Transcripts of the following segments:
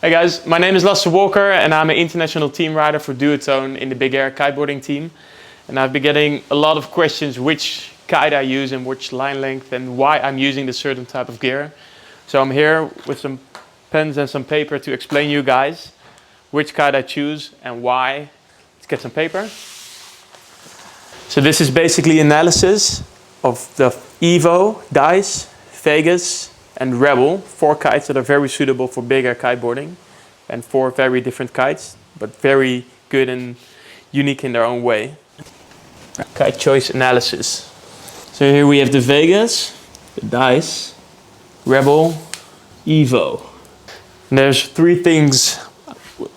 Hey guys, my name is Lasse and I'm an international team rider for duotone in the big air kiteboarding team. And I've been getting a lot of questions which kite I use and which line length and why I'm using this certain type of gear. So I'm here with some pens and some paper to explain you guys which kite I choose and why. Let's get some paper. So this is basically analysis of the Evo, Dice, Vegas and Rebel, 4 kites that are very suitable for big air kiteboarding, and 4 very different kites, but very good and unique in their own way. Kite choice analysis. So here we have the Vegas, the Dice, Rebel, Evo. And there's 3 things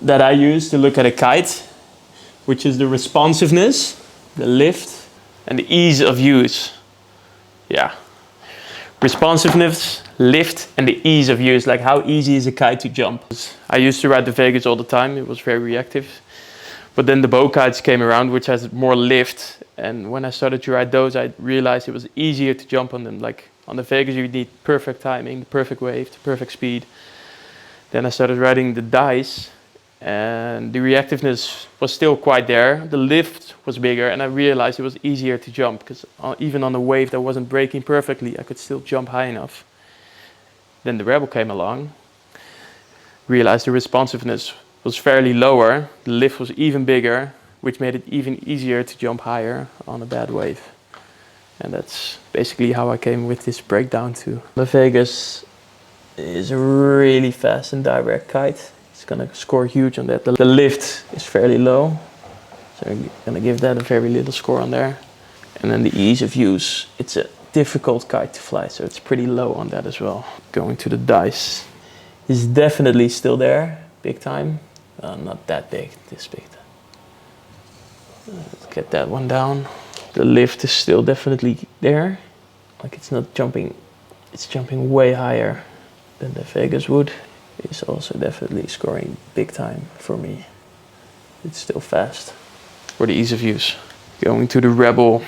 that I use to look at a kite, which is the responsiveness, the lift, and the ease of use. Yeah. Responsiveness, lift, and the ease of use, like how easy is a kite to jump. I used to ride the Vegas all the time, it was very reactive. But then the bow kites came around, which has more lift, and when I started to ride those, I realized it was easier to jump on them. Like on the Vegas you need perfect timing, the perfect wave, the perfect speed. Then I started riding the Dice, and the reactiveness was still quite there. The lift was bigger, and I realized it was easier to jump because even on a wave that wasn't breaking perfectly, I could still jump high enough. Then the Rebel came along, realized the responsiveness was fairly lower, the lift was even bigger, which made it even easier to jump higher on a bad wave. And that's basically how I came with this breakdown too. The Vegas is a really fast and direct kite. It's gonna score huge on that. The lift is fairly low, so I'm gonna give that a very little score on there. And then the ease of use, it's a difficult kite to fly, so it's pretty low on that as well. Going to the Dice, is definitely still there, big time. Not that big, this big. Let's get that one down. The lift is still definitely there. Like it's not jumping, it's jumping way higher than the Vegas would. It's also definitely scoring big time for me. It's still fast. For the ease of use. Going to the Rebel,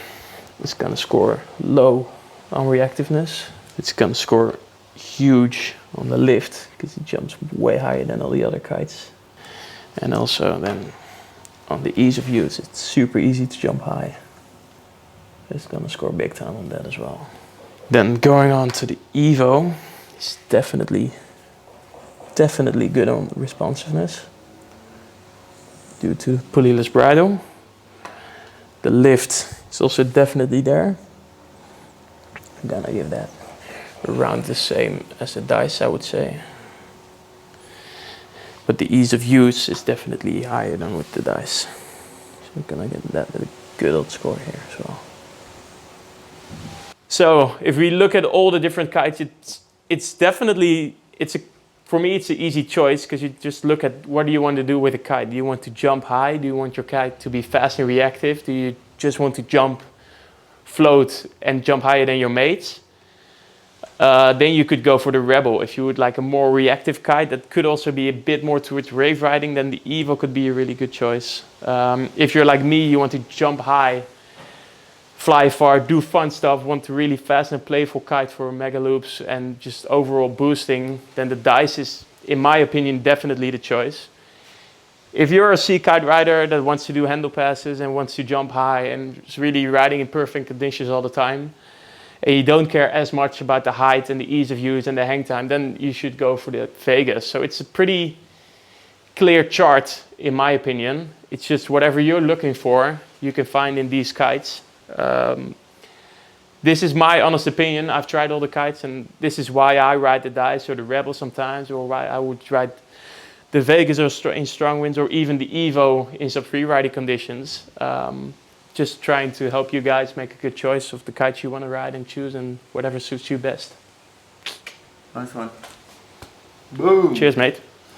it's gonna score low on reactiveness. It's gonna score huge on the lift because it jumps way higher than all the other kites. And also then on the ease of use, it's super easy to jump high. It's gonna score big time on that as well. Then going on to the Evo, it's definitely good on responsiveness due to the pulley-less bridle. The lift is also definitely there. I'm gonna give that around the same as the Dice, I would say. But the ease of use is definitely higher than with the Dice. So I'm gonna get that with a good old score here as well. So if we look at all the different kites, for me it's an easy choice because you just look at what do you want to do with a kite. Do you want to jump high? Do you want your kite to be fast and reactive? Do you just want to jump, float and jump higher than your mates? Then you could go for the Rebel. If you would like a more reactive kite that could also be a bit more towards wave riding, then the Evo could be a really good choice. If you're like me, you want to jump high, fly far, do fun stuff, want to really fast and playful kite for mega loops and just overall boosting, then the Dice is, in my opinion, definitely the choice. If you're a sea kite rider that wants to do handle passes and wants to jump high and is really riding in perfect conditions all the time, and you don't care as much about the height and the ease of use and the hang time, then you should go for the Vegas. So it's a pretty clear chart, in my opinion. It's just whatever you're looking for, you can find in these kites. This is my honest opinion. I've tried all the kites and this is why I ride the Dice or the Rebel sometimes, or why I would ride the Vegas or in strong winds, or even the Evo in some free riding conditions. Just trying to help you guys make a good choice of the kites you want to ride and choose, and whatever suits you best. Nice one. Boom. Cheers, mate.